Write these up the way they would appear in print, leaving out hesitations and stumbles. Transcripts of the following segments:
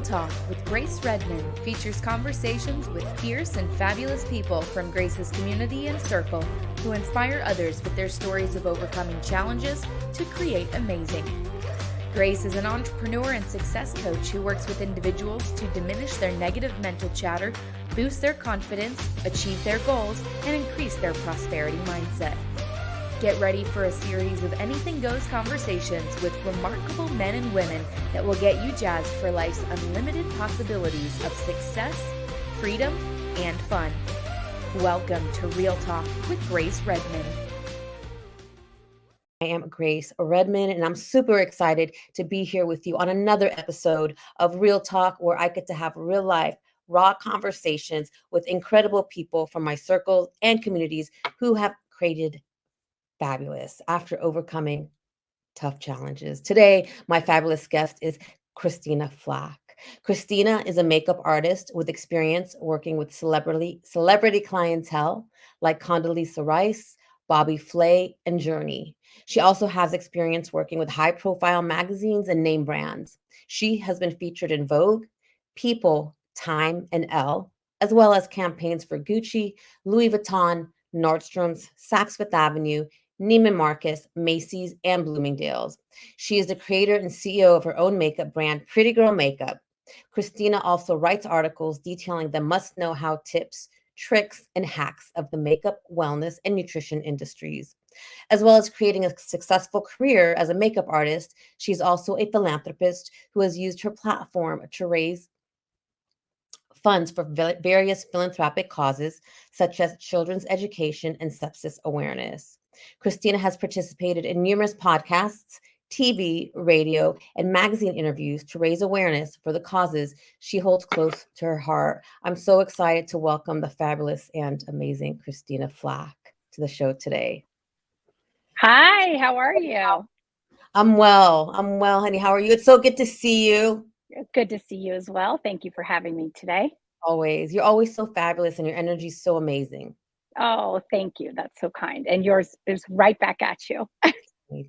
Real Talk with Grace Redman features conversations with fierce and fabulous people from Grace's community and circle who inspire others with their stories of overcoming challenges to create amazing. Grace is an entrepreneur and success coach who works with individuals to diminish their negative mental chatter, boost their confidence, achieve their goals, and increase their prosperity mindset. Get ready for a series of anything goes conversations with remarkable men and women that will get you jazzed for life's unlimited possibilities of success, freedom, and fun. Welcome to Real Talk with Grace Redman. I am Grace Redman, and I'm super excited to be here with you on another episode of Real Talk, where I get to have real life, raw conversations with incredible people from my circles and communities who have created fabulous after overcoming tough challenges. Today, my fabulous guest is Christina Flach. Christina is a makeup artist with experience working with celebrity clientele like Condoleezza Rice, Bobby Flay, and Journey. She also has experience working with high-profile magazines and name brands. She has been featured in Vogue, People, Time, and Elle, as well as campaigns for Gucci, Louis Vuitton, Nordstrom's, Saks Fifth Avenue, Neiman Marcus, Macy's, and Bloomingdale's. She is the creator and CEO of her own makeup brand, Pretty Girl Makeup. Christina also writes articles detailing the must-know-how tips, tricks, and hacks of the makeup, wellness, and nutrition industries. As well as creating a successful career as a makeup artist, she's also a philanthropist who has used her platform to raise funds for various philanthropic causes, such as children's education and sepsis awareness. Christina has participated in numerous podcasts, TV, radio, and magazine interviews to raise awareness for the causes she holds close to her heart. I'm so excited to welcome the fabulous and amazing Christina Flach to the show today. Hi, how are you? I'm well, honey. How are you? It's so good to see you. Good to see you as well. Thank you for having me today. Always. You're always so fabulous and your energy is so amazing. Oh, thank you. That's so kind. And yours is right back at you.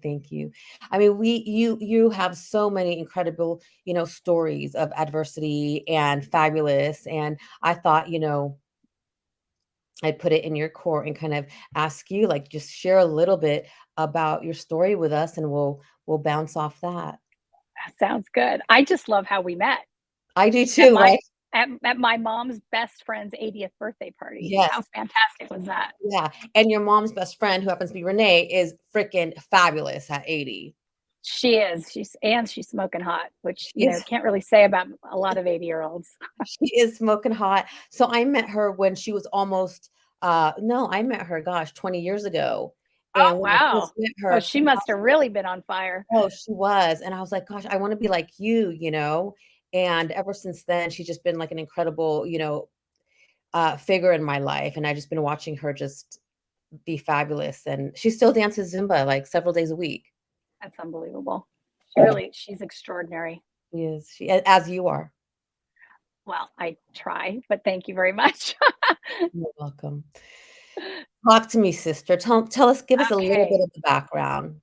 Thank you. I mean, you have so many incredible, stories of adversity and fabulous. And I thought, I'd put it in your core and kind of ask you, like, just share a little bit about your story with us, and we'll bounce off that. Sounds good. I just love how we met. I do too, right? At my mom's best friend's 80th birthday party. Yes. How fantastic was that? Yeah. And your mom's best friend, who happens to be Renee, is freaking fabulous at 80. She is. She's smoking hot, which, can't really say about a lot of 80-year-olds. She is smoking hot. So I met her when she was almost, I met her, 20 years ago. And oh, wow. Her, she must have really been on fire. Oh, she was. And I was like, gosh, I want to be like you, And ever since then, she's just been like an incredible, figure in my life. And I've just been watching her just be fabulous. And she still dances Zumba like several days a week. That's unbelievable. She's extraordinary. She is. As you are. Well, I try, but thank you very much. You're welcome. Talk to me, sister. Give us a little bit of the background.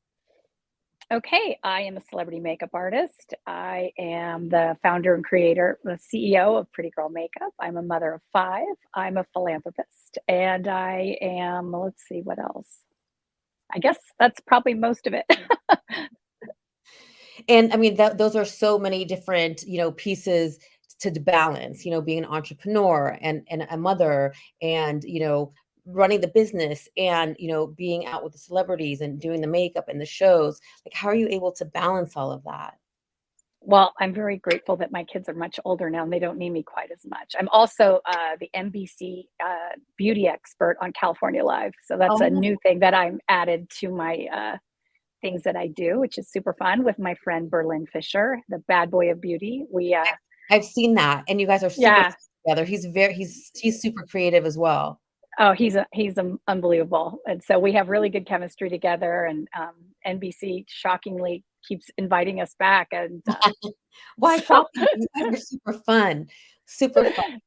Okay, I am a celebrity makeup artist. I am the founder and creator, the CEO of Pretty Girl Makeup. I'm a mother of 5. I'm a philanthropist, and I am, let's see, what else? I guess that's probably most of it. And I mean, those are so many different, pieces to balance, being an entrepreneur and a mother and, running the business and, being out with the celebrities and doing the makeup and the shows. Like, how are you able to balance all of that? Well, I'm very grateful that my kids are much older now and they don't need me quite as much. I'm also the NBC beauty expert on California Live. So that's a new thing that I'm added to my things that I do, which is super fun with my friend Berlin Fisher, the bad boy of beauty. I've seen that. And you guys are super together. He's super creative as well. Oh, he's unbelievable. And so we have really good chemistry together, and NBC shockingly keeps inviting us back. And why shocking? You guys are super fun. Super fun.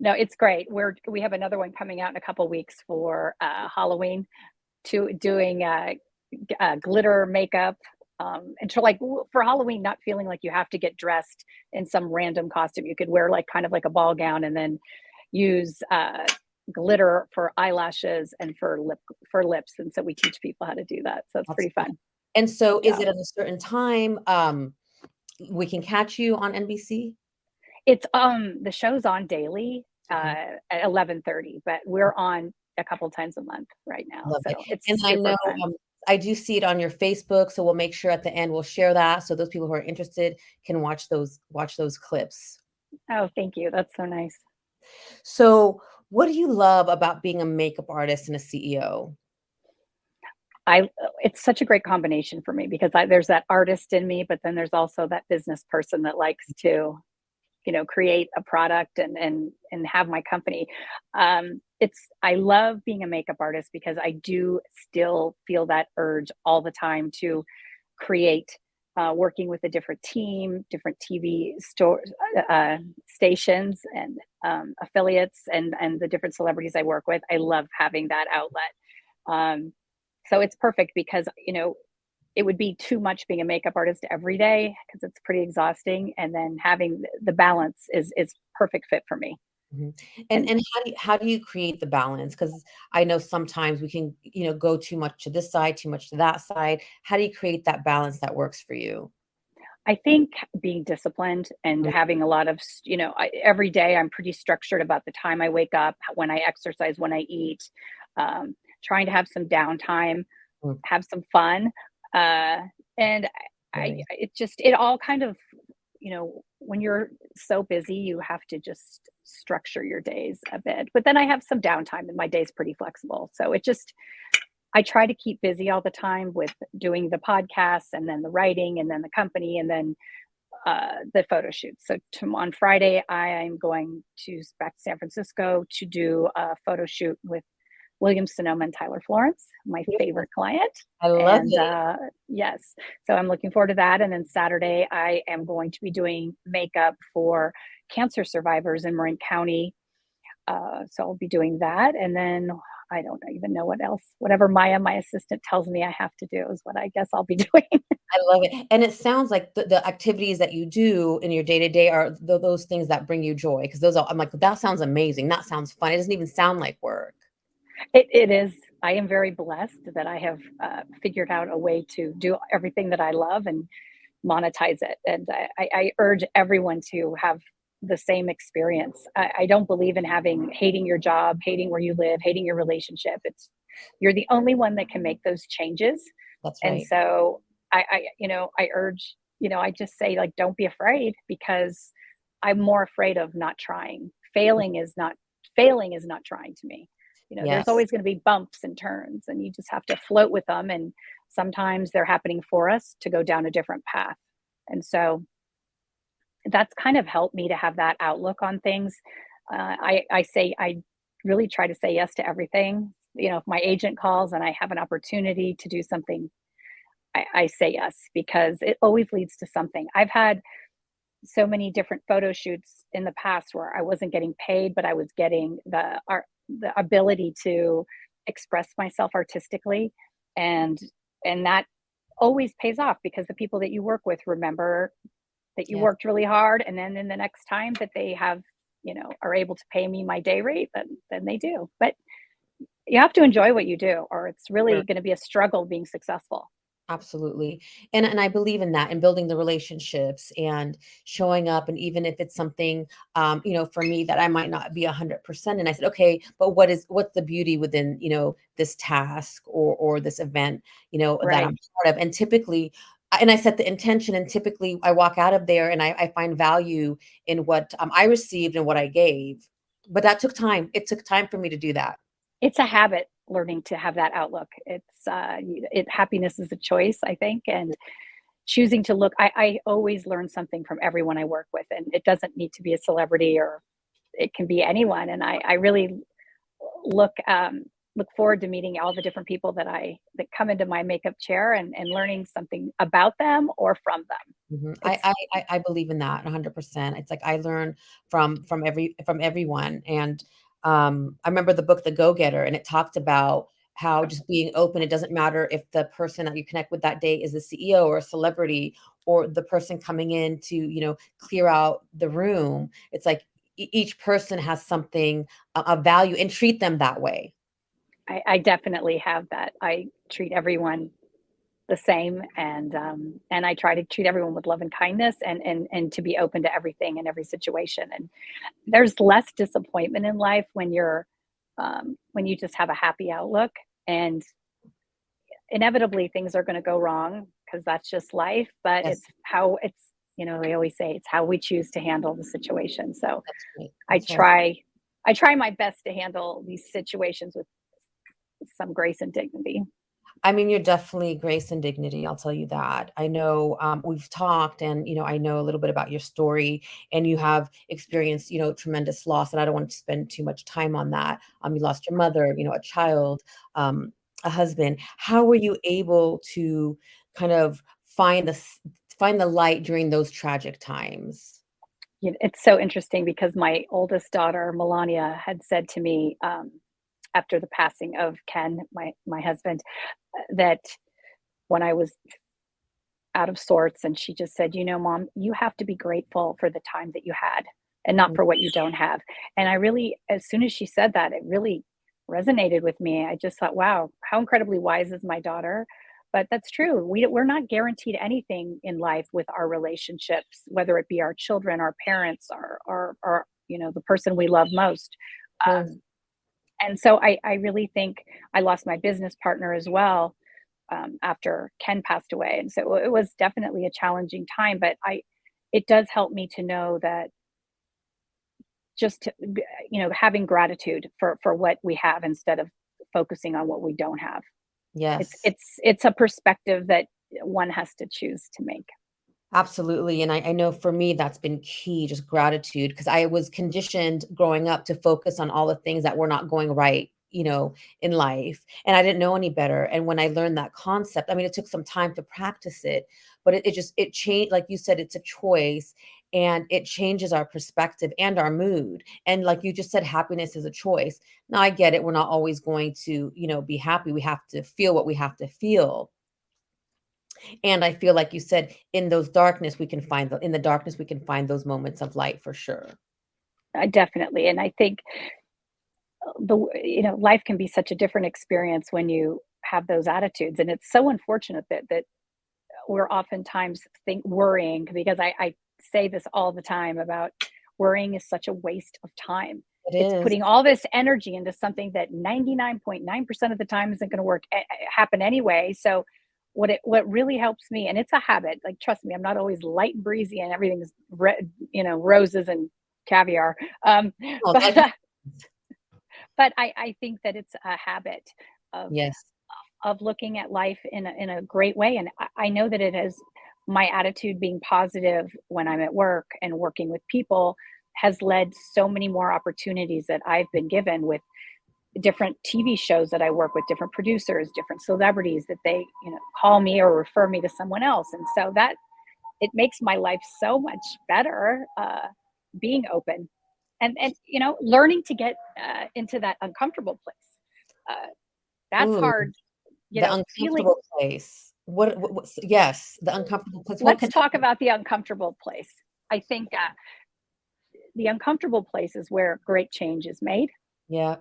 No, it's great. We have another one coming out in a couple of weeks for Halloween, doing glitter makeup, And so like for Halloween, not feeling like you have to get dressed in some random costume. You could wear like kind of like a ball gown and then use glitter for eyelashes and for lips. And so we teach people how to do that. So it's That's pretty fun. And so is Yeah. it at a certain time, we can catch you on NBC? It's the show's on daily Okay. at 11:30, but we're on a couple times a month right now. Love it. So it's And I super know, fun. I do see it on your Facebook, so we'll make sure at the end we'll share that so those people who are interested can watch those clips. Oh, thank you. That's so nice. So, what do you love about being a makeup artist and a CEO? I It's such a great combination for me because there's that artist in me, but then there's also that business person that likes to, create a product and have my company. I love being a makeup artist because I do still feel that urge all the time to create, working with a different team, different TV stations and affiliates and the different celebrities I work with. I love having that outlet. So it's perfect because, it would be too much being a makeup artist every day because it's pretty exhausting. And then having the balance is perfect fit for me. Mhm. And And how do you create the balance? Because I know sometimes we can, go too much to this side, too much to that side. How do you create that balance that works for you? I think being disciplined and Mm, having a lot of, every day I'm pretty structured about the time I wake up, when I exercise, when I eat, trying to have some downtime, mm, have some fun. And very it all kind of, when you're so busy, you have to just structure your days a bit. But then I have some downtime and my day's pretty flexible. So I try to keep busy all the time with doing the podcasts and then the writing and then the company and then the photo shoots. So on Friday, I am going back to San Francisco to do a photo shoot with William Sonoma and Tyler Florence, my beautiful. favorite client. I love And it. yes, so I'm looking forward to that. And then Saturday, I am going to be doing makeup for cancer survivors in Marin County. So I'll be doing that. And then I don't even know what else. Whatever Maya, my assistant, tells me I have to do is what I guess I'll be doing. I love it. And it sounds like the activities that you do in your day to day are those things that bring you joy. Because those are, I'm like, that sounds amazing. That sounds fun. It doesn't even sound like work. It is. I am very blessed that I have figured out a way to do everything that I love and monetize it. And I urge everyone to have the same experience. I don't believe in hating your job, hating where you live, hating your relationship. You're the only one that can make those changes. That's And right. so I urge, I just say like, don't be afraid because I'm more afraid of not trying. Failing is not trying to me. There's Yes. always going to be bumps and turns and you just have to float with them. And sometimes they're happening for us to go down a different path. And so that's kind of helped me to have that outlook on things. I really try to say yes to everything. If my agent calls and I have an opportunity to do something, I say yes because it always leads to something. I've had so many different photo shoots in the past where I wasn't getting paid, but I was getting the ability to express myself artistically, and that always pays off because the people that you work with remember that you Yes. worked really hard, and then in the next time that they have, are able to pay me my day rate, then they do. But you have to enjoy what you do, or it's really going to be a struggle being successful. Absolutely. And I believe in that and building the relationships and showing up. And even if it's something, for me that I might not be 100%. And I said, okay, but what's the beauty within, this task or this event, that Right. I'm part of. And typically, and I set the intention and typically I walk out of there and I find value in what I received and what I gave. But that took time. It took time for me to do that. It's a habit learning to have that outlook. Happiness is a choice, I think, and choosing to look. I always learn something from everyone I work with, and it doesn't need to be a celebrity or it can be anyone. And I really look look forward to meeting all the different people that come into my makeup chair and learning something about them or from them. Mhm. It's I believe in that 100%. It's like I learn from everyone, and I remember the book The Go Getter, and it talked about how just being open, it doesn't matter if the person that you connect with that day is a CEO or a celebrity or the person coming in to, clear out the room. It's like each person has something of value, and treat them that way. I definitely have that. I treat everyone the same, and I try to treat everyone with love and kindness, and to be open to everything in every situation. And there's less disappointment in life when you just have a happy outlook. And inevitably things are going to go wrong, because that's just life. But Yes, they always say it's how we choose to handle the situation. So that's right. I That's right. try my best to handle these situations with some grace and dignity. I mean, you're definitely grace and dignity. I'll tell you that. I know we've talked, and I know a little bit about your story, and you have experienced, tremendous loss. And I don't want to spend too much time on that. You lost your mother, a child, a husband. How were you able to kind of find the light during those tragic times? It's so interesting, because my oldest daughter, Melania, had said to me, after the passing of Ken, my husband, that when I was out of sorts, and she just said, Mom, you have to be grateful for the time that you had, and not Mhm. for what you don't have. And I really, as soon as she said that, it really resonated with me. I just thought, wow, how incredibly wise is my daughter. But that's true. We're not guaranteed anything in life with our relationships, whether it be our children, our parents, or the person we love most. Yes. Um, and so I really think I lost my business partner as well, after Ken passed away. And so it was definitely a challenging time, but it does help me to know that just to, having gratitude for what we have, instead of focusing on what we don't have. It's Yes. it's it's a perspective that one has to choose to make. Absolutely. And I know for me, that's been key, just gratitude, because I was conditioned growing up to focus on all the things that were not going right, in life. And I didn't know any better. And when I learned that concept, I mean, it took some time to practice it, but it changed. Like you said, it's a choice, and it changes our perspective and our mood. And like you just said, happiness is a choice. Now I get it. We're not always going to, be happy. We have to feel what we have to feel. And I feel like you said, in the darkness, we can find those moments of light for sure. Definitely. And I think life can be such a different experience when you have those attitudes. And it's so unfortunate that we're oftentimes worrying, because I say this all the time about worrying is such a waste of time. It It's is. putting all this energy into something that 99.9% of the time isn't going to happen anyway. So what really helps me, and it's a habit, like, trust me, I'm not always light and breezy and everything's roses and caviar. Oh, But life hap I think that it's a habit of Yes. looking at life in a great way. And I know that it has, my attitude being positive when I'm at work and working with people, has led so many more opportunities that I've been given with different TV shows that I work with, different producers, different celebrities, that they, call me or refer me to someone else. And so that it makes my life so much better, being open, and learning to get into that uncomfortable place. That's Ooh, hard, the feeling. uncomfortable place. Yes, the uncomfortable place. What Let's could talk about the uncomfortable place. I think the uncomfortable place is where great change is made. Yeah.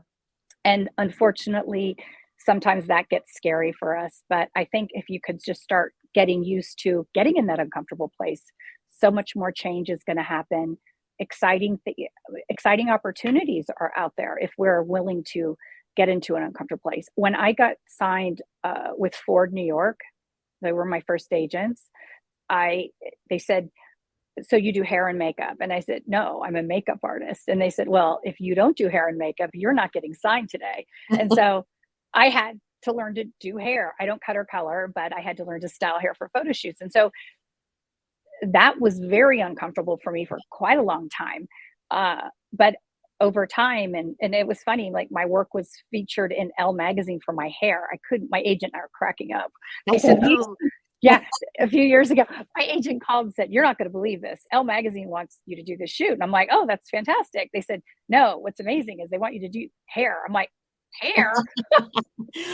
And unfortunately, sometimes that gets scary for us. But I think if you could just start getting used to getting in that uncomfortable place, so much more change is going to happen. Exciting opportunities are out there if we're willing to get into an uncomfortable place. When I got signed with Ford New York, they were my first agents. I They said, so you do hair and makeup? And I said, no, I'm a makeup artist. And they said, well, if you don't do hair and makeup, you're not getting signed today. And so I had to learn to do hair. I don't cut or color, but I had to learn to style hair for photo shoots. And so that was very uncomfortable for me for quite a long time. But over time, and it was funny, like, my work was featured in Elle magazine for my hair. My agent and I were cracking up. They said, oh, yeah, a few years ago, my agent called and said, you're not going to believe this. Elle magazine wants you to do this shoot. And I'm like, oh, that's fantastic. They said, no, what's amazing is they want you to do hair. I'm like, Hair?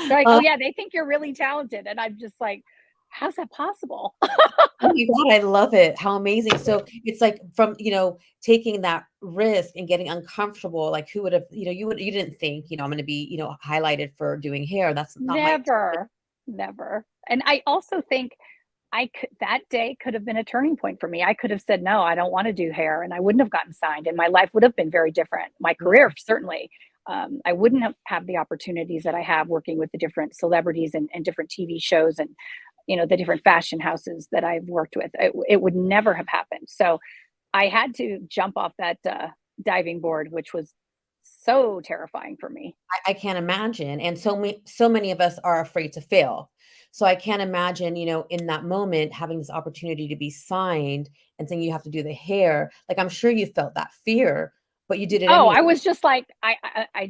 They're like, oh Uh, yeah, they think you're really talented. And I'm just like, how's that possible? oh my God, I love it. How amazing. So it's like from, taking that risk and getting uncomfortable, like who would have, you didn't think, I'm going to be, highlighted for doing hair. That's not my, Never, never. And I also think I could that day could have been a turning point for me. I could have said, "No, I don't want to do hair," and I wouldn't have gotten signed, and my life would have been very different. My career, certainly. I wouldn't have the opportunities that I have working with the different celebrities and different TV shows and, the different fashion houses that I've worked with. It would never have happened. So I had to jump off that diving board, which was so terrifying for me. I can't imagine. And so many of us are afraid to fail. So I can't imagine, in that moment having this opportunity to be signed and saying you have to do the hair. Like I'm sure you felt that fear, but you did it Oh, anyway. I was just like,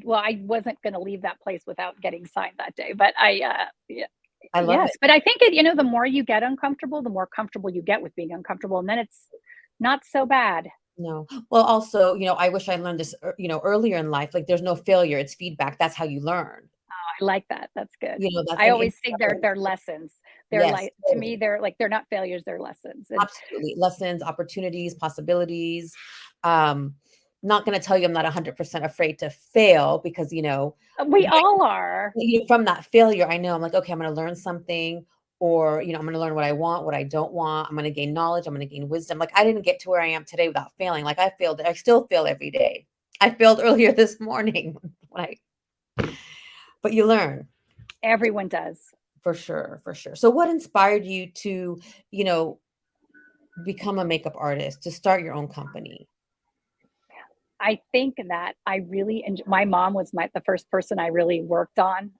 well, I wasn't going to leave that place without getting signed that day. But yeah, I love yes. it. But I think the more you get uncomfortable, the more comfortable you get with being uncomfortable, and then it's not so bad. No. Well, also, I wish I learned this, earlier in life. Like there's no failure, it's feedback. That's how you learn. I like that. That's good. That's I and always think they're lessons. They're yes, like to me, totally. they're not failures, they're lessons. And Absolutely. Lessons, opportunities, possibilities. Um, not going to tell you I'm not 100% afraid to fail because, we all are. from that failure, I know I'm like, okay, I'm going to learn something, or, I'm going to learn what I want, what I don't want. I'm going to gain knowledge. I'm going to gain wisdom. Like I didn't get to where I am today without failing. Like I failed. I still fail every day. I failed earlier this morning when but you learn Everyone does. for sure, for sure. So what inspired you to, you know, become a makeup artist, to start your own company? I think that I really my mom was the first person I really worked on.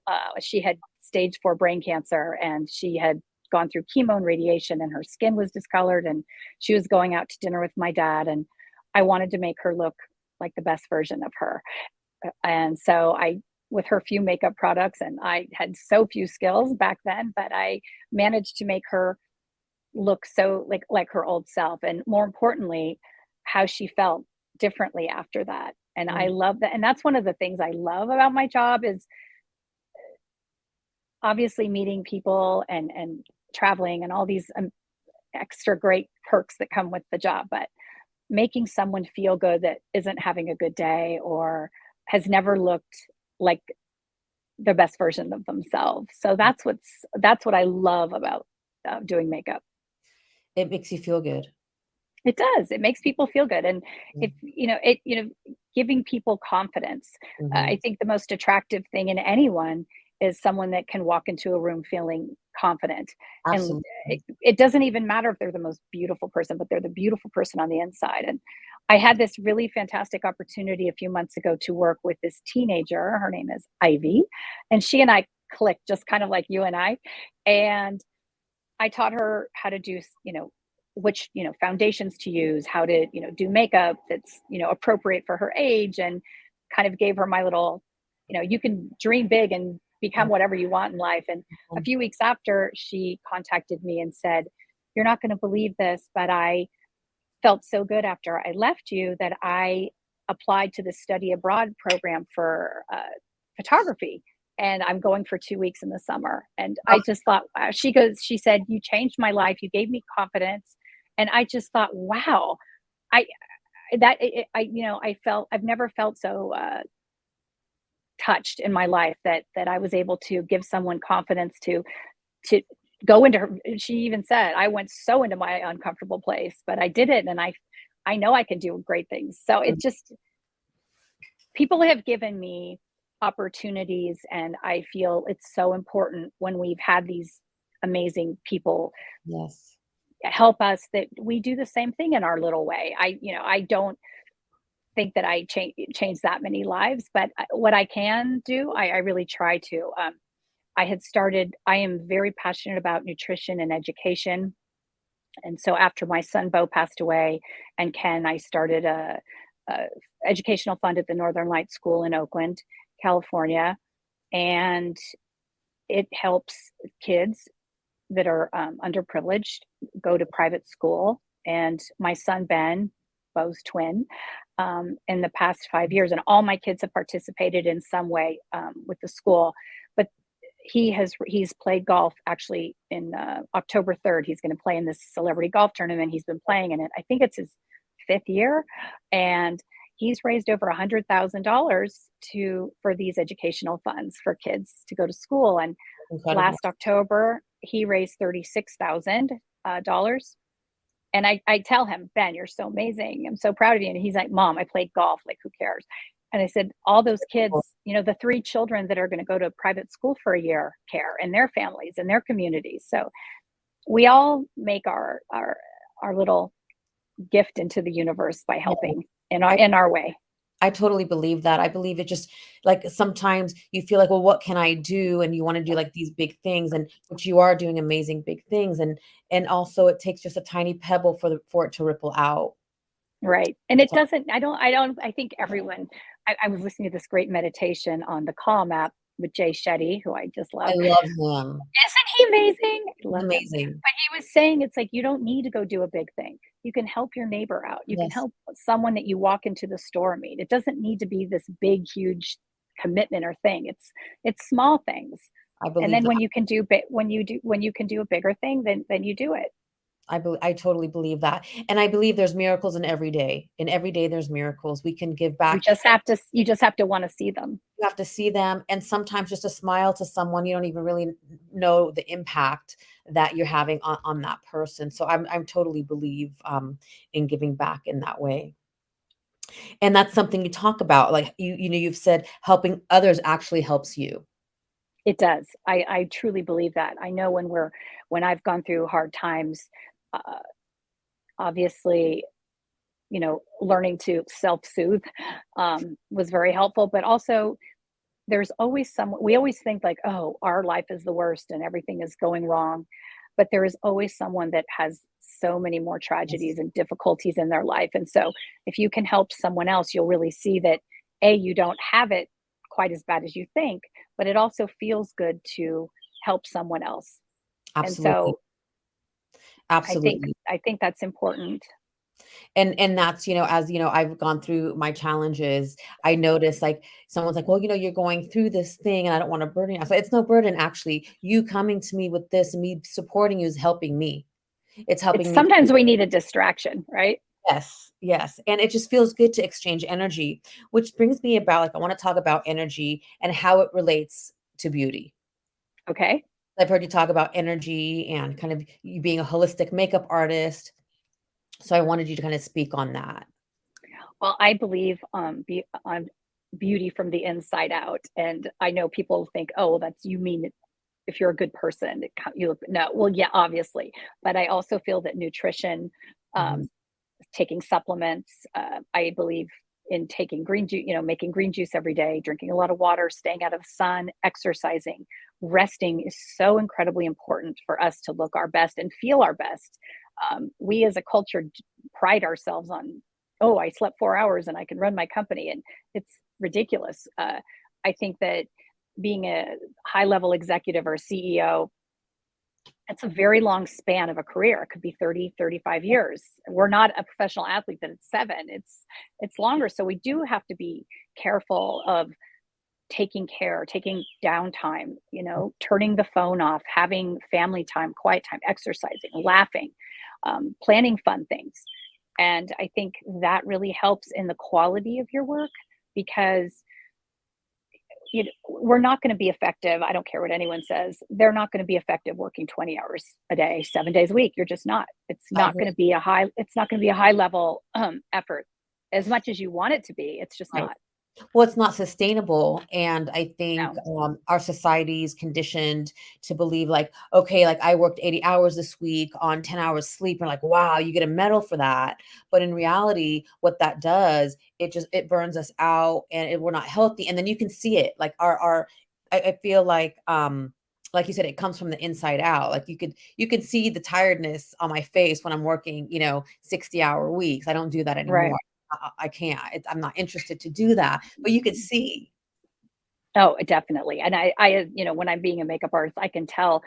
She had stage 4 brain cancer, and she had gone through chemo and radiation, and her skin was discolored, and she was going out to dinner with my dad, and I wanted to make her look like the best version of her. And so I with her few makeup products, and I had so few skills back then, but I managed to make her look so like her old self, and more importantly, how she felt differently after that. And I Mm, love that. And that's one of the things I love about my job is obviously meeting people and traveling and all these extra great perks that come with the job, but making someone feel good that isn't having a good day or has never looked like the best version of themselves. So mm. that's what I love about doing makeup. It makes you feel good. It does. It makes people feel good, and if Mm, giving people confidence. I mhm. think the most attractive thing in anyone is someone that can walk into a room feeling confident, and Absolutely. it doesn't even matter if they're the most beautiful person, but they're the beautiful person on the inside. And I had this really fantastic opportunity a few months ago to work with this teenager. Her name is Ivy, and she and I clicked just kind of like you and I. And I taught her how to do, which, foundations to use, how to, do makeup that's, appropriate for her age, and kind of gave her my little, you can dream big and become Mhm, whatever you want in life. And a few weeks after, she contacted me and said, "You're not going to believe this, but I felt so good after I left you that I applied to the study abroad program for photography. And I'm going for 2 weeks in the summer." And I just thought, wow. She said, "You changed my life. You gave me confidence." And I just thought, wow, I, I felt, I've never felt so touched in my life that I was able to give someone confidence to go into her. She even said, "I went so into my uncomfortable place, but I did it. And I know I can do great things." So mhm. it just, people have given me opportunities, and I feel it's so important when we've had these amazing people Yes. help us that we do the same thing in our little way. I don't think that I change that many lives, but what I can do, I really try to. I am very passionate about nutrition and education. And so after my son Bo passed away and Ken, I started a educational fund at the Northern Light School in Oakland, California, and it helps kids that are underprivileged go to private school. And my son Ben, Bo's twin, in the past 5 years, and all my kids have participated in some way with the school. But he's played golf actually in October 3rd. He's going to play in this celebrity golf tournament. He's been playing in it. I think it's his 5th year, and he's raised over $100,000 for these educational funds for kids to go to school. And Incredible. last October, he raised $36,000. And I tell him, Ben, you're so amazing. I'm so proud of you. And he's like, Mom, I played golf. Like, who cares? And I said, all those kids, the 3 children that are going to go to private school for a year care, and their families and their communities. So we all make our little gift into the universe by helping in our way. I totally believe that. I believe it just like sometimes you feel like, well, what can I do? And you want to do like these big things, and but you are doing amazing big things. And also it takes just a tiny pebble for it to ripple out. Right. And it doesn't, I think everyone, I was listening to this great meditation on the Calm app with Jay Shetty, who I just love. I love him. Isn't he amazing? I love Amazing. him. But he was saying, it's like, you don't need to go do a big thing. You can help your neighbor out. You can help someone that you walk into the store and meet. It doesn't need to be this big, huge commitment or thing. It's small things. I believe and then that. when you can do a bigger thing, then you do it. I totally believe that. And I believe there's miracles in every day. In every day there's miracles. We can give back. You just have to want to see them. You have to see them. And sometimes just a smile to someone, you don't even really know the impact that you're having on that person. So I'm totally believe in giving back in that way. And that's something you talk about. Like you've said helping others actually helps you. It does. I truly believe that. I know when I've gone through hard times, obviously, learning to self-soothe was very helpful, but also there's always we always think like, oh, our life is the worst and everything is going wrong. But there is always someone that has so many more tragedies and difficulties in their life. And so if you can help someone else, you'll really see that, A, you don't have it quite as bad as you think, but it also feels good to help someone else. Absolutely. And so absolutely. I think that's important. And that's, as I've gone through my challenges, I notice like someone's like, well, you're going through this thing and I don't want to burden you. So it's no burden. Actually, you coming to me with this and me supporting you is helping me. It's helping me. Sometimes we need a distraction, right? Yes. And it just feels good to exchange energy, which brings me about, like, I want to talk about energy and how it relates to beauty. Okay. I've heard you talk about energy and kind of you being a holistic makeup artist. So I wanted you to kind of speak on that. Well, I believe on beauty from the inside out. And I know people think, oh, you mean if you're a good person, you look, no, well, yeah, obviously. But I also feel that nutrition, taking supplements, I believe in taking green juice, making green juice every day, drinking a lot of water, staying out of the sun, exercising, resting is so incredibly important for us to look our best and feel our best. We as a culture pride ourselves on, oh, I slept 4 hours and I can run my company. And it's ridiculous. I think that being a high level executive or a CEO, it's a very long span of a career. It could be 30, 35 years. We're not a professional athlete that it's 7. It's longer. So we do have to be careful of taking downtime, turning the phone off, having family time, quiet time, exercising, laughing, planning fun things. And I think that really helps in the quality of your work, because we're not going to be effective. I don't care what anyone says. They're not going to be effective working 20 hours a day, 7 days a week. You're just not. It's not going to be a high level effort as much as you want it to be. It's just not. Well, it's not sustainable. And I think our society is conditioned to believe like, okay, like I worked 80 hours this week on 10 hours sleep. And like, wow, you get a medal for that. But in reality, what that does, it burns us out and we're not healthy. And then you can see it like I feel like you said, it comes from the inside out. Like you could see the tiredness on my face when I'm working, 60-hour weeks. I don't do that anymore. Right. I can't. I'm not interested to do that, but you could see. Oh, definitely. And I when I'm being a makeup artist, I can tell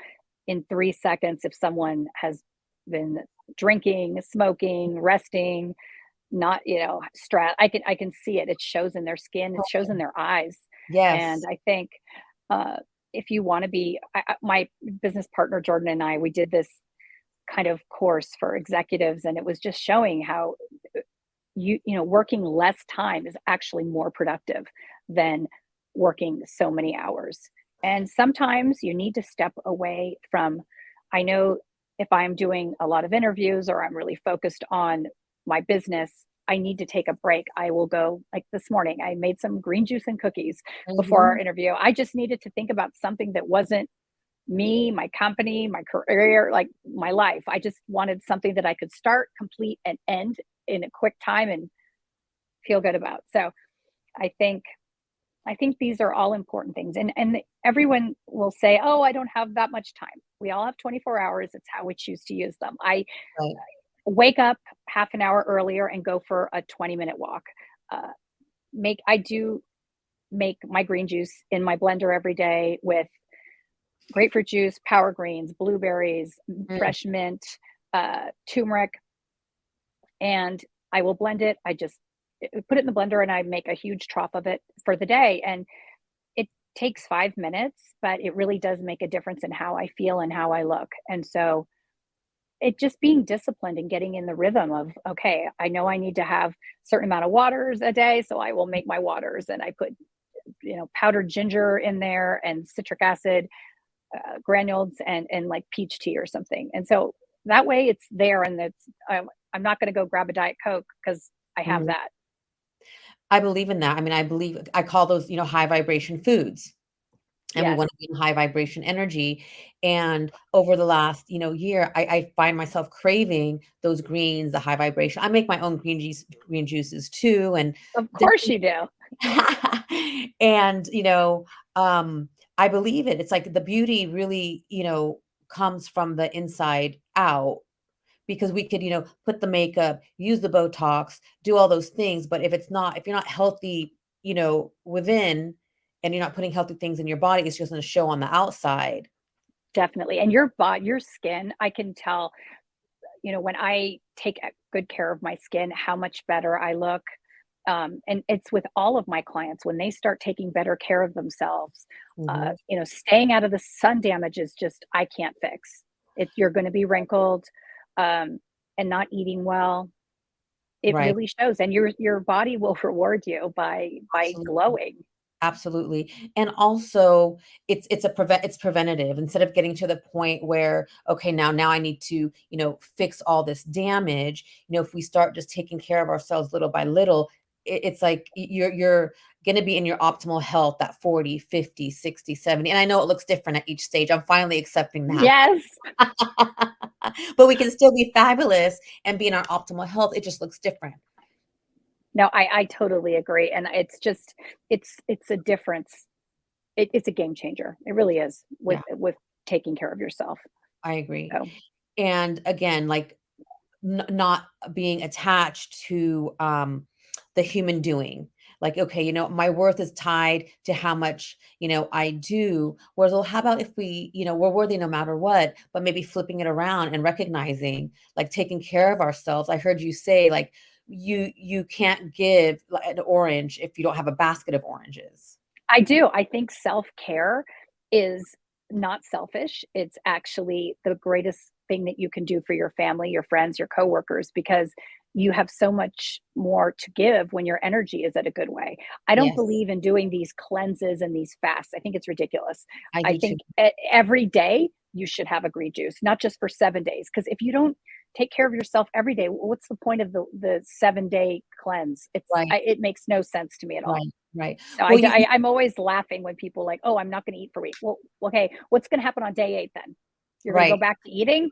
in 3 seconds if someone has been drinking, smoking, resting, not, stress. I can see it. It shows in their skin, it shows in their eyes. And Yes. I think, uh, if you want to be, my business partner Jordan and I, we did this kind of course for executives, and it was just showing how working less time is actually more productive than working so many hours. And sometimes you need to step away from, I know if I'm doing a lot of interviews or I'm really focused on my business, I need to take a break. I will go, like this morning, I made some green juice and cookies before our Mhm. interview. I just needed to think about something that wasn't me, my company, my career, like my life. I just wanted something that I could start, complete, and end in a quick time and feel good about. So I think these are all important things. And everyone will say, "Oh, I don't have that much time." We all have 24 hours. It's how we choose to use them. I Right. wake up half an hour earlier and go for a 20-minute walk. Uh, make I do make my green juice in my blender every day with grapefruit juice, power greens, blueberries, Mm. fresh mint, turmeric, and I will blend it. I just put it in the blender and I make a huge trough of it for the day. And it takes 5 minutes, but it really does make a difference in how I feel and how I look. And so it just being disciplined and getting in the rhythm of, okay, I know I need to have a certain amount of waters a day. So I will make my waters, and I put, powdered ginger in there and citric acid, granules, and like peach tea or something. And so that way it's there, and I'm not going to go grab a Diet Coke because I have Mhm. that. I believe in that. I mean, I call those, high vibration foods. And we Yes. want to be in high vibration energy. And over the last, year, I find myself craving those greens, the high vibration. I make my own green juices too. And Of the course you do. and I believe it. It's like the beauty really, comes from the inside out, because we could, put the makeup, use the Botox, do all those things. But if you're not healthy, within, and you're not putting healthy things in your body, it's just going to show on the outside. Definitely. And your body, your skin, I can tell, when I take good care of my skin, how much better I look. And it's with all of my clients when they start taking better care of themselves. Hmm. Staying out of the sun damage is just, I can't fix it. You're going to be wrinkled, um, and not eating well. It Right. really shows, and your body will reward you by Absolutely. glowing. Absolutely. And also it's preventative, instead of getting to the point where, okay, now I need to, fix all this damage. If we start just taking care of ourselves little by little, it's like you're going to be in your optimal health at 40, 50, 60, 70. And I know it looks different at each stage. I'm finally accepting that. Yes. But we can still be fabulous and be in our optimal health. It just looks different. No, I totally agree, and it's just it's a difference. It's a game changer. It really is Yeah, with taking care of yourself. I agree. So And again, like, not being attached to the human doing. Like, okay, my worth is tied to how much, I do. Whereas, well, how about if we, we're worthy no matter what, but maybe flipping it around and recognizing, like, taking care of ourselves. I heard you say, like, you can't give like an orange if you don't have a basket of oranges. I do. I think self-care is not selfish. It's actually the greatest thing that you can do for your family, your friends, your coworkers, because you have so much more to give when your energy is at a good way. I don't Yes, believe in doing these cleanses and these fasts. I think it's ridiculous. I I do too. think every day you should have a green juice, not just for 7 days. Because if you don't take care of yourself every day, what's the point of the 7-day cleanse? Right, It makes no sense to me at all. right, right. So Well, you I'm always laughing when people like, "Oh, I'm not gonna eat for a week." Well, okay, what's gonna happen on day 8 then? You're gonna go right. back to eating?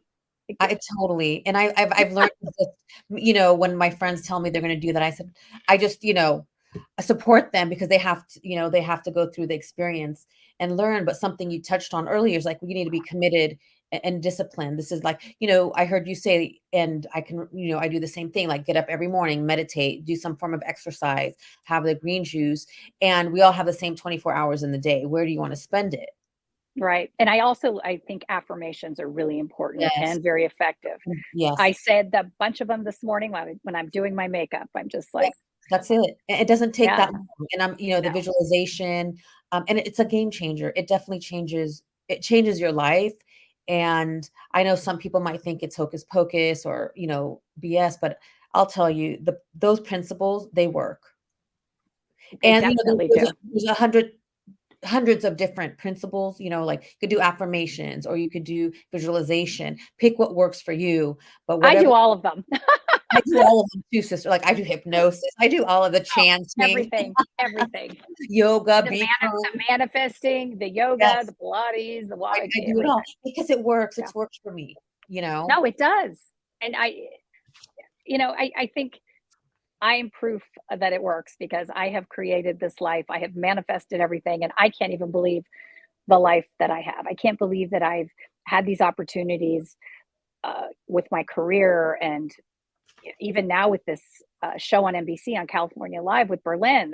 Like, I totally, and I've learned to just, when my friends tell me they're gonna do that, I said, I just, I support them, because they have to go through the experience and learn. But something you touched on earlier is like, we need to be committed and disciplined. This is like, I heard you say, and I can, I do the same thing, like get up every morning, meditate, do some form of exercise, have the green juice, and we all have the same 24 hours in the day. Where do you want to spend it? Right. And I think affirmations are really important Yes. and very effective. Yes. I said a bunch of them this morning when I'm doing my makeup. I'm just Yes. like, That's it. It doesn't take yeah, that long. And the no, visualization, and it's a game changer. It definitely changes your life. And I know some people might think it's hocus pocus or, BS, but I'll tell you, those principles, they work. they And, definitely there's do. hundreds of different principles, like you could do affirmations or you could do visualization. Pick what works for you, but I whatever. do all of them. I do all of them too, sister. Like I do hypnosis. I do all of the Oh, chanting, everythh yoga, The Bikram. manifesting, the yoga, Yes, the Pilates, the I do it all everything. because it works. Yeah. It's works for me, you know? No, it does. And I think I am proof that it works because I have created this life. I have manifested everything, and I can't even believe the life that I have. I can't believe that I've had these opportunities with my career, and even now with this show on NBC on California Live with Berlin.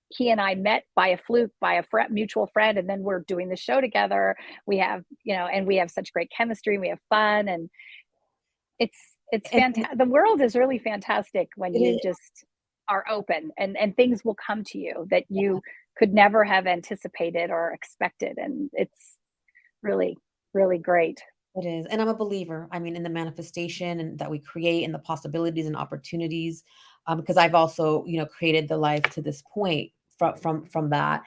He and I met by a fluke, by a mutual friend, and then we're doing the show together. We have, and we have such great chemistry. And we have fun, and it's it's And fantastic. The world is really fantastic when it you is. just are open, and things will come to you that you could never have anticipated or expected, and it's really, really great. It is. And I'm a believer. I mean, in the manifestation and that we create and the possibilities and opportunities. Because I've also, created the life to this point from that.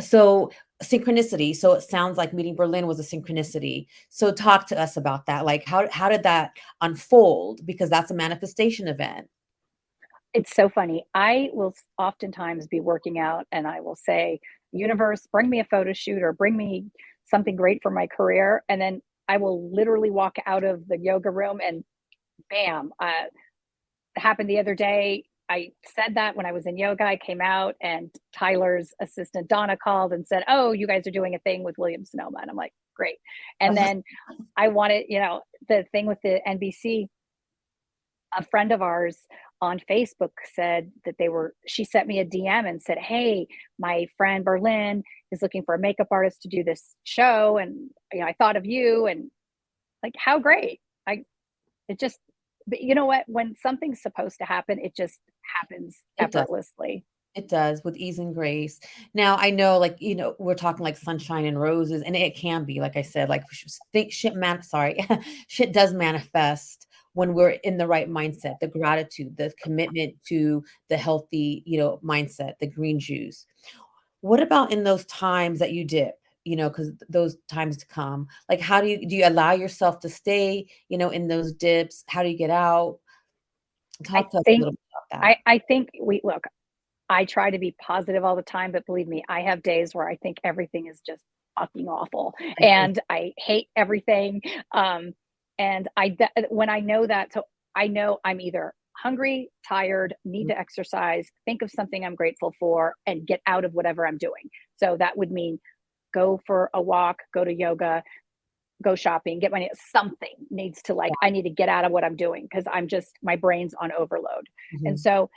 So synchronicity. So it sounds like meeting Berlin was a synchronicity. So talk to us about that. Like how did that unfold? Because that's a manifestation event. It's so funny. I will oftentimes be working out and I will say, "Universe, bring me a photo shoot or bring me something great for my career." And then I will literally walk out of the yoga room and bam, happened the other day. I said that when I was in yoga. I came out and Tyler's assistant Donna called and said, "Oh, you guys are doing a thing with William Sonoma." And I'm like, "Great." And then I wanted, the thing with the NBC, a friend of ours on Facebook said that she sent me a DM and said, "Hey, my friend Berlin is looking for a makeup artist to do this show. And, I thought of you." And like, how great. It just, but you know what? When something's supposed to happen, it just happens It does. effortlessly. It does with ease and grace. Now I know, like, we're talking like sunshine and roses, and it can be, like I said, like think shit man sorry, shit does manifest when we're in the right mindset, the gratitude, the commitment to the healthy, mindset, the green juice. What about in those times that you dip? Because those times to come, like how do you allow yourself to stay, in those dips? How do you get out? I Talk to us a think little bit about that. I think we look, I try to be positive all the time, but believe me, I have days where I think everything is just fucking awful I do. and I hate everything. Um, and when I know that, so I know I'm either hungry, tired, need to exercise, think of something I'm grateful for, and get out of whatever I'm doing. So that would mean go for a walk, go to yoga, go shopping, get money. Something needs to, like, I need to get out of what I'm doing because my brain's on overload. And Mhm. so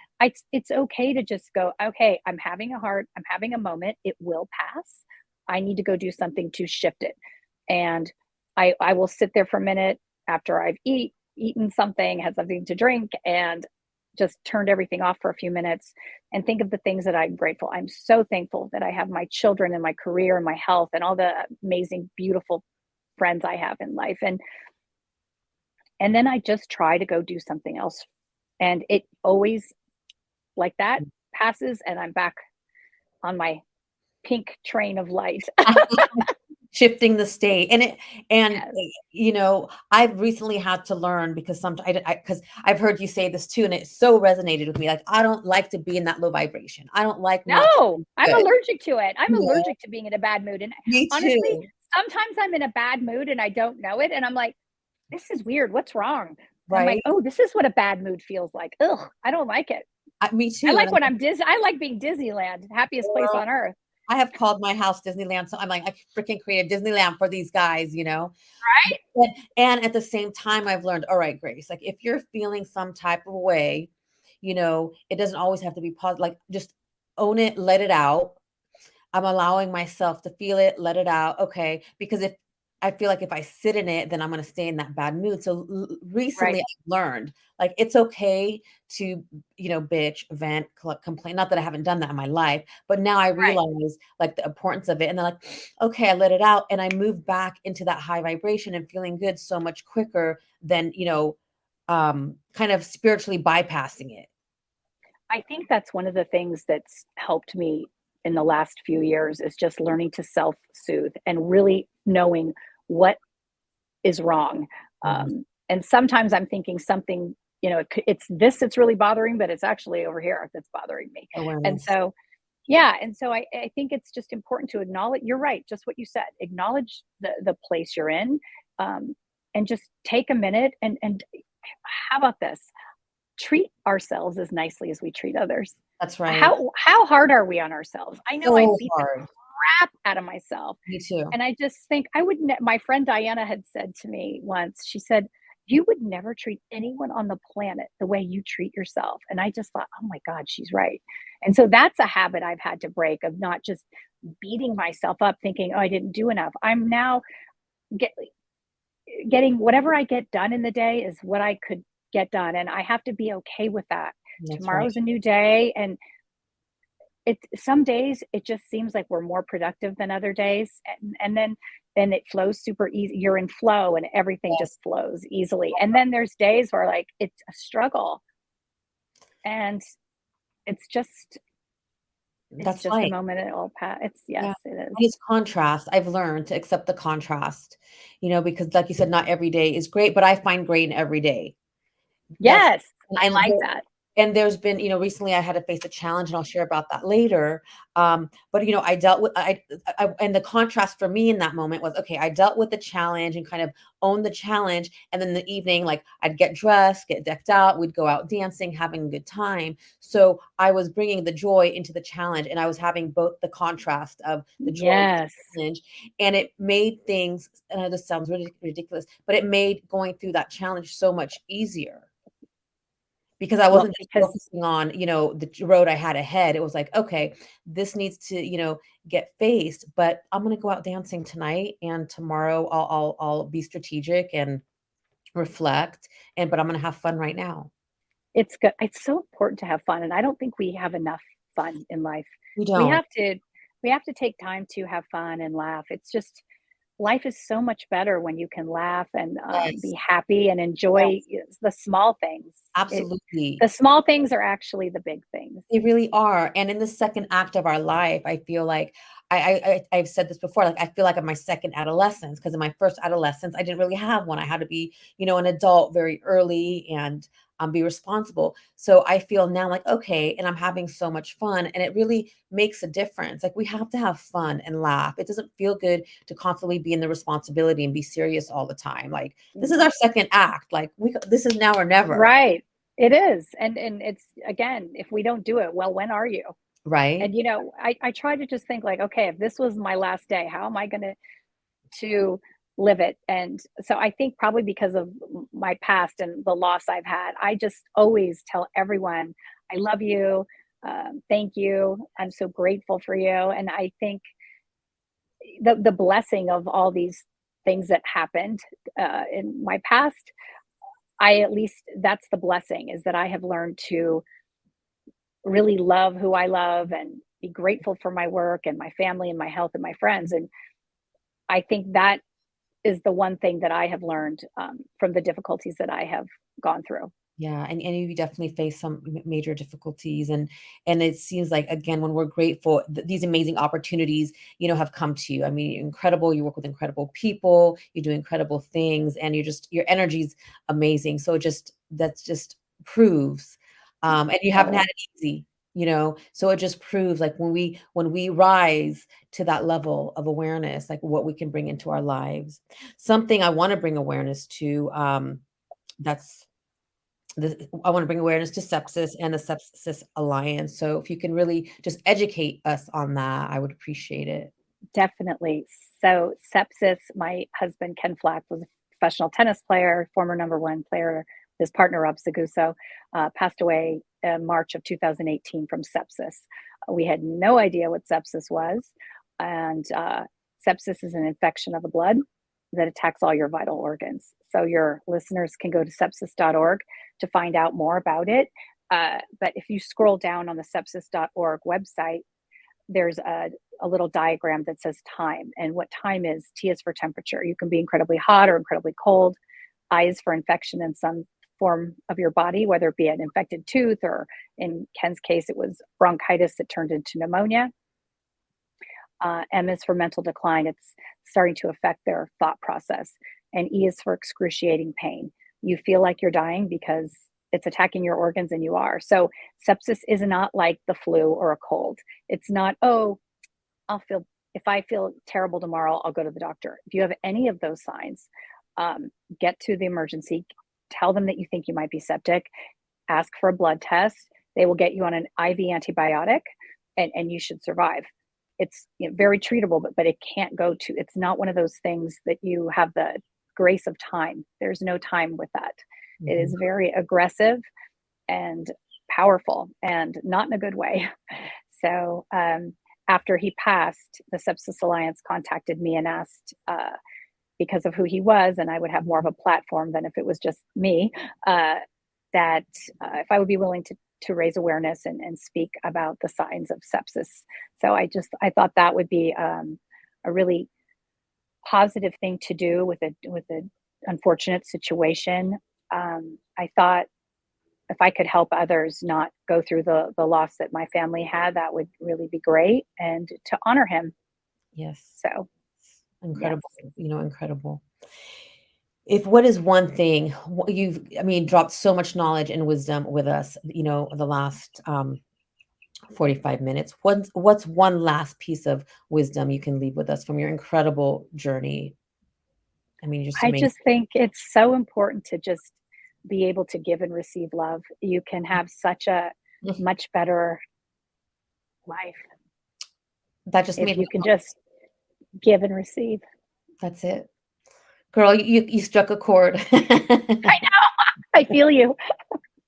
it's okay to just go, okay, I'm having a moment. It will pass. I need to go do something to shift it. And I will sit there for a minute after I've eaten something, had something to drink, and just turned everything off for a few minutes and think of the things that I'm grateful. I'm so thankful that I have my children and my career and my health and all the amazing, beautiful friends I have in life. And then I just try to go do something else. And it always, like that, passes and I'm back on my pink train of light. Shifting the state, and Yes. I've recently had to learn because sometimes because I've heard you say this too, and it so resonated with me. Like I don't like to be in that low vibration. I don't like not No, feeling I'm good. allergic to it. I'm You know, allergic to being in a bad mood. And me honestly, too. sometimes I'm in a bad mood and I don't know it. And I'm like, this is weird. What's wrong? And I'm like, Right? oh, this is what a bad mood feels like. Ugh, I don't like it. Me I too. And like when I'm dizzy. I like being Disneyland, happiest place girl, on earth. I have called my house Disneyland. So I'm like, I freaking created Disneyland for these guys. Right? And at the same time, I've learned, all right, Grace, like if you're feeling some type of way, it doesn't always have to be positive. Like just own it, let it out. I'm allowing myself to feel it, let it out. Okay. Because if I feel like if I sit in it, then I'm going to stay in that bad mood. So recently Right. I've learned like it's okay to, bitch, vent, complain. Not that I haven't done that in my life, but now I Right. realize like the importance of it. And then like, okay, I let it out and I move back into that high vibration and feeling good so much quicker than, kind of spiritually bypassing it. I think that's one of the things that's helped me in the last few years is just learning to self-soothe and really knowing what is wrong. Mhm. And sometimes I'm thinking something, it's this that's really bothering, but it's actually over here that's bothering me. And Awareness. so, yeah, and so I think it's just important to acknowledge. You're right, just what you said. Acknowledge the place you're in, um, and just take a minute and how about this? Treat ourselves as nicely as we treat others. That's right. How hard are we on ourselves? I know I So beat the hard. crap out of myself. Me too. And I just think I would my friend Diana had said to me once, she said, "You would never treat anyone on the planet the way you treat yourself." And I just thought, "Oh my God, she's right." And so that's a habit I've had to break of not just beating myself up thinking, "Oh, I didn't do enough." I'm now get, getting whatever I get done in the day is what I could get done. And I have to be okay with that. That's right. Tomorrow's a new day. And it's some days it just seems like we're more productive than other days. And then it flows super easy. You're in flow and everything Yes, just flows easily. And then there's days where like it's a struggle and it's just it's that's just a right. moment it'll pass. It's Yeah. yes, it is. And it's contrast. I've learned to accept the contrast, because like you said, not every day is great, but I find great in every day. That's Yes, I and like that. and there's been, recently I had to face a challenge, and I'll share about that later. But I dealt with and the contrast for me in that moment was okay. I dealt with the challenge and kind of owned the challenge, and then the evening, like I'd get dressed, get decked out, we'd go out dancing, having a good time. So I was bringing the joy into the challenge, and I was having both the contrast of the joy and Yes. the challenge, and it made things. And this sounds really ridiculous, but it made going through that challenge so much easier because I Well, wasn't just because focusing on, the road I had ahead. It was like, okay, this needs to, get faced, but I'm gonna go out dancing tonight and tomorrow I'll be strategic and reflect but I'm gonna have fun right now. it's good. It's so important to have fun, and I don't think we have enough fun in life. We We don't. have to we have to take time to have fun and laugh. It's just life is so much better when you can laugh and be Yes. happy and enjoy Yes. the small things. It, Absolutely. the small things are actually the big things. They really are, and in the second act of our life, I feel like I've said this before, like, I feel like I'm my second adolescence because in my first adolescence, I didn't really have one. I had to be, an adult very early and, be responsible. So I feel now like, okay, and I'm having so much fun, and it really makes a difference. Like, we have to have fun and laugh. It doesn't feel good to constantly be in the responsibility and be serious all the time. Like, this is our second act. Like, this is now or never, Right. It is. And it's again, if we don't do it, well, when are you? right? And I try to just think like, okay, if this was my last day, how am I gonna to live it? And so I think probably because of my past and the loss I've had, I just always tell everyone, I love you. Thank you. I'm so grateful for you. And I think the blessing of all these things that happened in my past, I at least that's the blessing is that I have learned to really love who I love and be grateful for my work and my family and my health and my friends. And I think that is the one thing that I have learned from the difficulties that I have gone through. Yeah, and you definitely face some major difficulties, and it seems like again when we're grateful, these amazing opportunities, have come to you. I mean, you're incredible. You work with incredible people. You do incredible things, and your energy's amazing. So that's just proves, and you haven't Oh, had it easy. So it just proves like when we rise to that level of awareness, like what we can bring into our lives. Something I want to bring awareness to. That's I want to bring awareness to sepsis and the Sepsis Alliance. So if you can really just educate us on that, I would appreciate it. definitely. So, sepsis, my husband, Ken Flach, was a professional tennis player, former number one player. His partner, Rob Seguso, passed away in March of 2018 from sepsis. We had no idea what sepsis was. And sepsis is an infection of the blood that attacks all your vital organs. So your listeners can go to sepsis.org to find out more about it. But if you scroll down on the sepsis.org website, there's a little diagram that says time. And what time is, T is for temperature. You can be incredibly hot or incredibly cold. I is for infection in some form of your body, whether it be an infected tooth, or in Ken's case, it was bronchitis that turned into pneumonia. M is for mental decline. It's starting to affect their thought process. And E is for excruciating pain. You feel like you're dying because it's attacking your organs, and you are. So sepsis is not like the flu or a cold. It's not, oh, if I feel terrible tomorrow, I'll go to the doctor. If you have any of those signs, get to the emergency, tell them that you think you might be septic, ask for a blood test. They will get you on an IV antibiotic, and you should survive. It's very treatable, but it can't go to, it's not one of those things that you have the grace of time. There's no time with that. Mm-hmm. It is very aggressive and powerful, and not in a good way. So after he passed, the Sepsis Alliance contacted me and asked, because of who he was, and I would have more of a platform than if it was just me, that if I would be willing to raise awareness and speak about the signs of sepsis. So I thought that would be a really positive thing to do with a unfortunate situation. I thought if I could help others not go through the loss that my family had, that would really be great, and to honor him. Yes. So incredible, yes. Incredible. What is one thing you've, dropped so much knowledge and wisdom with us, the last 45 minutes. What's one last piece of wisdom you can leave with us from your incredible journey? I just think it's so important to just be able to give and receive love. You can have such a much better life. That just if you can just give and receive. That's it. Girl, you struck a chord. I know. I feel you.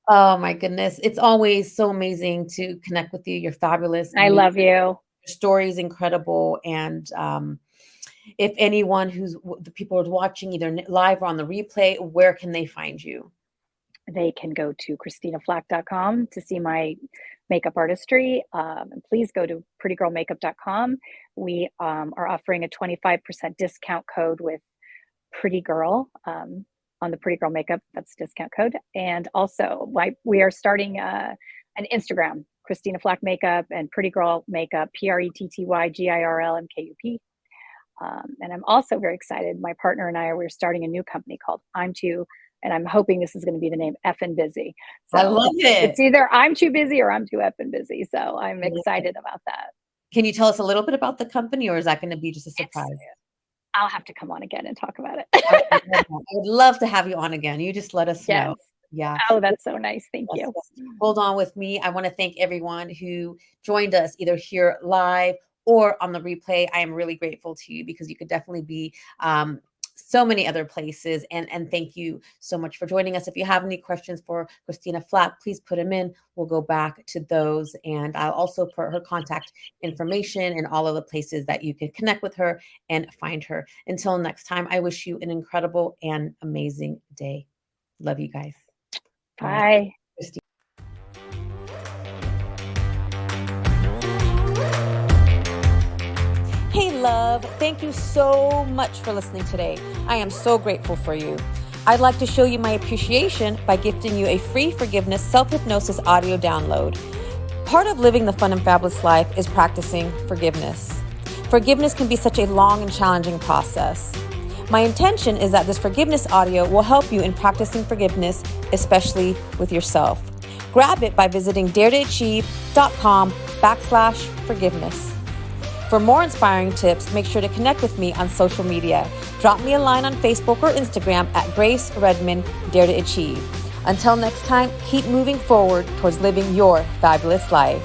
Oh my goodness. It's always so amazing to connect with you. You're fabulous. I love you. Your story is incredible. And if anyone the people who's watching either live or on the replay, where can they find you? They can go to ChristinaFlach.com to see my makeup artistry. And please go to PrettyGirlMakeup.com. We are offering a 25% discount code with Pretty Girl on the Pretty Girl Makeup. That's discount code. And also we are starting an Instagram, Christina Flach Makeup and Pretty Girl Makeup, PrettyGirlMKUP. And I'm also very excited. My partner and we're starting a new company called I'm Too, and I'm hoping this is going to be the name Effin' Busy. So I love it. It's either I'm too busy or I'm too effing busy. So I'm excited about that. Can you tell us a little bit about the company, or is that going to be just a surprise? I'll have to come on again and talk about it. I would love to have you on again. You just let us know. Yeah. Oh, that's so nice. Thank you. Hold on with me. I want to thank everyone who joined us either here live or on the replay. I am really grateful to you because you could definitely be so many other places. And thank you so much for joining us. If you have any questions for Christina Flach, please put them in. We'll go back to those. And I'll also put her contact information and all of the places that you can connect with her and find her. Until next time, I wish you an incredible and amazing day. Love you guys. Bye. Hey, love. Thank you so much for listening today. I am so grateful for you. I'd like to show you my appreciation by gifting you a free forgiveness self-hypnosis audio download. Part of living the fun and fabulous life is practicing forgiveness. Forgiveness can be such a long and challenging process. My intention is that this forgiveness audio will help you in practicing forgiveness, especially with yourself. Grab it by visiting daretoachieve.com/forgiveness. For more inspiring tips, make sure to connect with me on social media. Drop me a line on Facebook or Instagram at Grace Redman Dare to Achieve. Until next time, keep moving forward towards living your fabulous life.